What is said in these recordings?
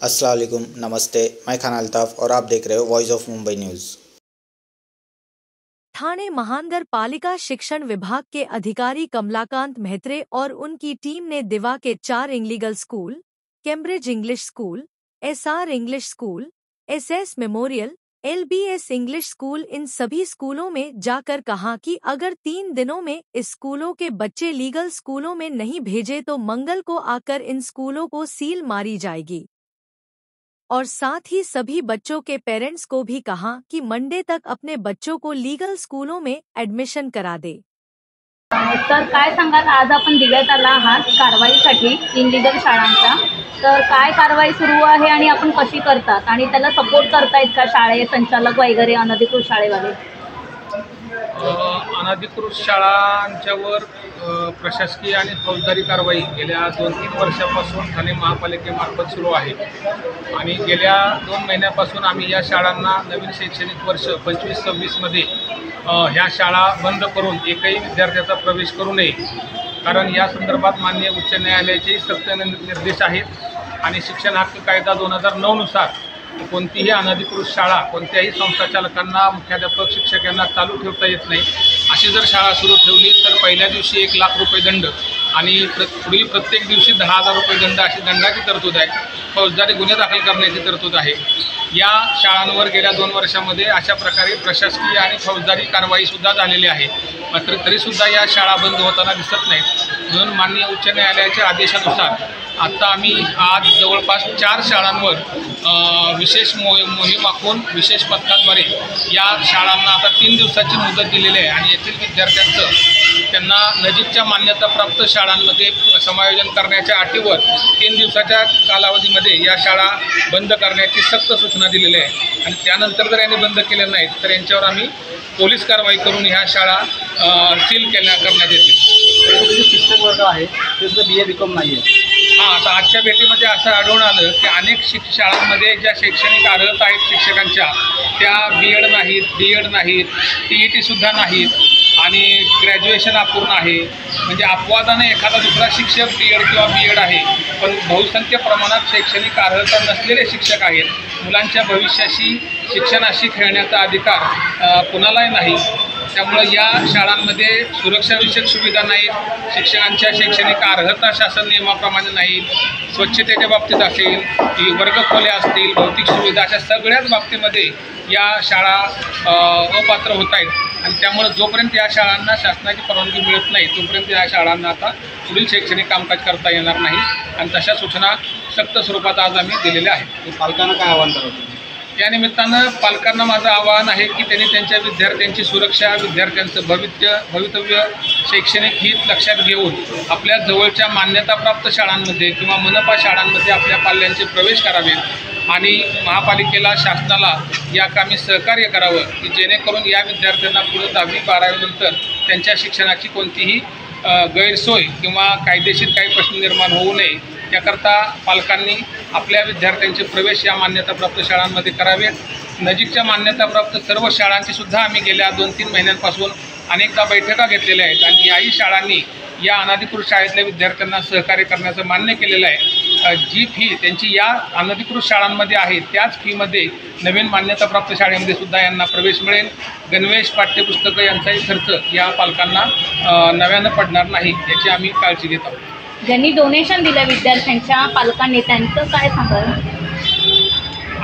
अस्सलाम वालेकुम, नमस्ते। मैं खान अल्ताफ और आप देख रहे हो voice of Mumbai news. Thane महानगर पालिका शिक्षण विभाग के अधिकारी कमलाकांत मेहत्रे और उनकी टीम ने दिवा के 4 illegal school, Cambridge English school, SR English school, SS memorial, LBS English school, in सभी स्कूलों में जाकर कहा कि अगर 3 दिनों में इस स्कूलों के बच्चे लीगल स्कूलों में नहीं भेजे तो मंगल को आकर इन स्कूलों को सील मारी जाएगी। और साथ ही सभी बच्चों के पेरेंट्स को भी कहा कि मंडे तक अपने बच्चों को लीगल स्कूलों में ॲडमिशन करा दे। तर काय सांगाल, आज आपण दिव्यात आला आहात कारवाईसाठी इनलिगल शाळांचा, तर काय कारवाई सुरू आहे आणि आपण कशी करतात आणि त्याला सपोर्ट करतायत का शाळे संचालक वगैरे अनधिकृत शाळेवाले? अनधिकृत शाळांच्यावर प्रशासकीय आणि फौजदारी कारवाई गेल्या 2-3 वर्षापासून ठाणे महापालिकेमार्फत सुरू आहे आणि गेल्या 2 महिन्यापासून आम्ही या शाळांना नवीन शैक्षणिक वर्ष 25-26 मध्ये ह्या शाळा बंद करून एकही विद्यार्थ्याचा प्रवेश करू नये, कारण या संदर्भात माननीय उच्च न्यायालयाचे सक्त निर्देश आहेत आणि शिक्षण हक्क कायदा 2009 नुसार कोणतीही अनधिकृत शाळा कोणत्याही संस्था चालकांना, मुख्याध्यापक, शिक्षकांना चालू ठेवता येत नाही। अशी जर शाळा सुरू ठेवली तर पहिल्या दिवशी 1 लाख रुपये दंड आणि पुढील प्रत्येक दिवशी 10,000 रुपये दंड अशी दंडाची तरतूद आहे। फौजदारी गुन्हे दाखल करण्याची तरतूद आहे। या शाळांवर गेल्या 2 वर्षांमध्ये अशा प्रकारे प्रशासकीय आणि फौजदारी कारवाईसुद्धा झालेली आहे, मात्र तरीसुद्धा या शाळा बंद होताना दिसत नाहीत। म्हणून माननीय उच्च न्यायालयाच्या आदेशानुसार आता आम्ही आज जवळपास 4 शाळांवर विशेष मोहीम आखून विशेष पथकाद्वारे या शाळांना आता 3 दिवसाची मुदत दिलेली आहे आणि येथील विद्यार्थ्यांचं त्यांना नजीकच्या मान्यताप्राप्त शाळांमध्ये समायोजन करण्याच्या अटीवर 3 दिवसाच्या कालावधीमध्ये या शाळा बंद करण्याची सक्त सूचना दिलेली आहे आणि त्यानंतर जर यांनी बंद केल्या नाहीत तर यांच्यावर आम्ही पोलीस कारवाई करून ह्या शाळा सील करण्यात येतील। शिक्षक वर्ग आहे ते BA BCom नाही आहे। हां, आता आजच्या भेटीमध्ये असं आढळून आलं की अनेक शाळांमध्ये ज्या शैक्षणिक अर्हता आहेत शिक्षकांच्या त्या BEd नाहीत, DEd नाहीत, TET नाहीत आणि ग्रॅज्युएशन अपूर्ण आहे। म्हणजे अपवादाने एखादा दुसरा शिक्षक DEd किंवा BEd आहे, पण बहुसंख्य प्रमाणात शैक्षणिक अर्हता नसलेले शिक्षक आहेत। मुलांच्या भविष्याशी, शिक्षणाशी खेळण्याचा अधिकार कुणालाही नाही। त्यामुळे या शाळांमध्ये सुरक्षाविषयक सुविधा नाहीत, शिक्षकांच्या शैक्षणिक अर्हता शासन नियमाप्रमाणे नाही, स्वच्छतेच्या बाबतीत असेल, वर्गखोल्या असतील, भौतिक सुविधा, अशा सगळ्याच बाबतीमध्ये या शाळा अपात्र होत आहेत आणि त्यामुळे जोपर्यंत या शाळांना शासनाची परवानगी मिळत नाही तोपर्यंत या शाळांना आता पुढील शैक्षणिक कामकाज करता येणार नाही आणि तशा सूचना सक्त स्वरूपात आज आम्ही दिलेल्या आहेत। पालकांना काय आवाहन करायचं? या निमित्तानं पालकांना माझं आवाहन आहे की त्यांनी त्यांच्या विद्यार्थ्यांची सुरक्षा, विद्यार्थ्यांचं भवितव्य, शैक्षणिक हित लक्षात घेऊन आपल्या जवळच्या मान्यताप्राप्त शाळांमध्ये किंवा मनपा शाळांमध्ये आपल्या पाल्यांचे प्रवेश करावेत आणि महापालिकेला, शासनाला या कामी सहकार्य करावं की जेणेकरून या विद्यार्थ्यांना पुढे 10वी-12वी नंतर त्यांच्या शिक्षणाची कोणतीही गैरसोय किंवा कायदेशीर काही प्रश्न निर्माण होऊ नये याकरता पालकांनी आपल्या विद्यार्थ्यांचे प्रवेश या मान्यताप्राप्त शाळांमध्ये करावेत। नजीकच्या मान्यताप्राप्त सर्व शाळांची सुद्धा आम्ही गेल्या 2-3 महिन्यांपासून अनेकदा बैठका घेतलेल्या आहेत आणि याही शाळांनी या अनधिकृत शाळेतल्या विद्यार्थ्यांना सहकार्य करण्याचं मान्य केलेलं आहे। जी फी त्यांची या अनधिकृत शाळांमध्ये आहे त्याच फीमध्ये नवीन मान्यताप्राप्त शाळेमध्ये सुद्धा यांना प्रवेश मिळेल। गणवेश, पाठ्यपुस्तकं यांचाही खर्च या पालकांना नव्यानं पडणार नाही याची आम्ही काळजी घेत आहोत। ज्यांनी डोनेशन दिलं विद्यार्थ्यांच्या पालकांनी त्यांचं काय सांगाल?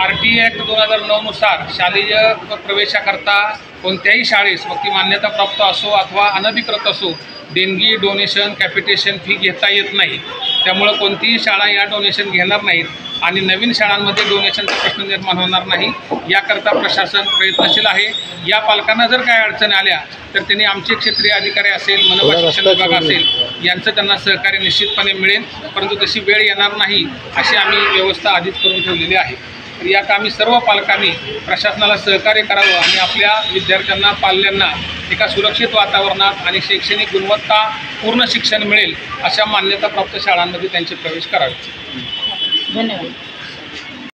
RTE ॲक्ट 2009 नुसार शालेय प्रवेशाकरता कोणत्याही शाळेस, मग ती मान्यताप्राप्त असो अथवा अनधिकृत असो, देणगी, डोनेशन, कॅपिटेशन फी घेता येत नाही। त्यामुळं कोणतीही शाळा या डोनेशन घेणार नाहीत आणि नवीन शाळांमध्ये डोनेशनचा प्रश्न निर्माण होणार नाही याकरता प्रशासन प्रयत्नशील आहे। या पालकांना जर काय अडचणी आल्या तर त्यांनी आमचे क्षेत्रीय अधिकारी असेल, मनपा शिक्षण विभाग असेल यांचं त्यांना सहकार्य निश्चितपणे मिळेल, परंतु तशी वेळ येणार नाही अशी आम्ही व्यवस्था आधीच करून ठेवलेली आहे। तर या कामी सर्व पालकांनी प्रशासनाला सहकार्य करावं आणि आपल्या विद्यार्थ्यांना, पाल्यांना एका सुरक्षित वातावरणात आणि शैक्षणिक गुणवत्ता पूर्ण शिक्षण मिळेल अशा मान्यताप्राप्त शाळांमध्ये त्यांचे प्रवेश करावे। धन्यवाद।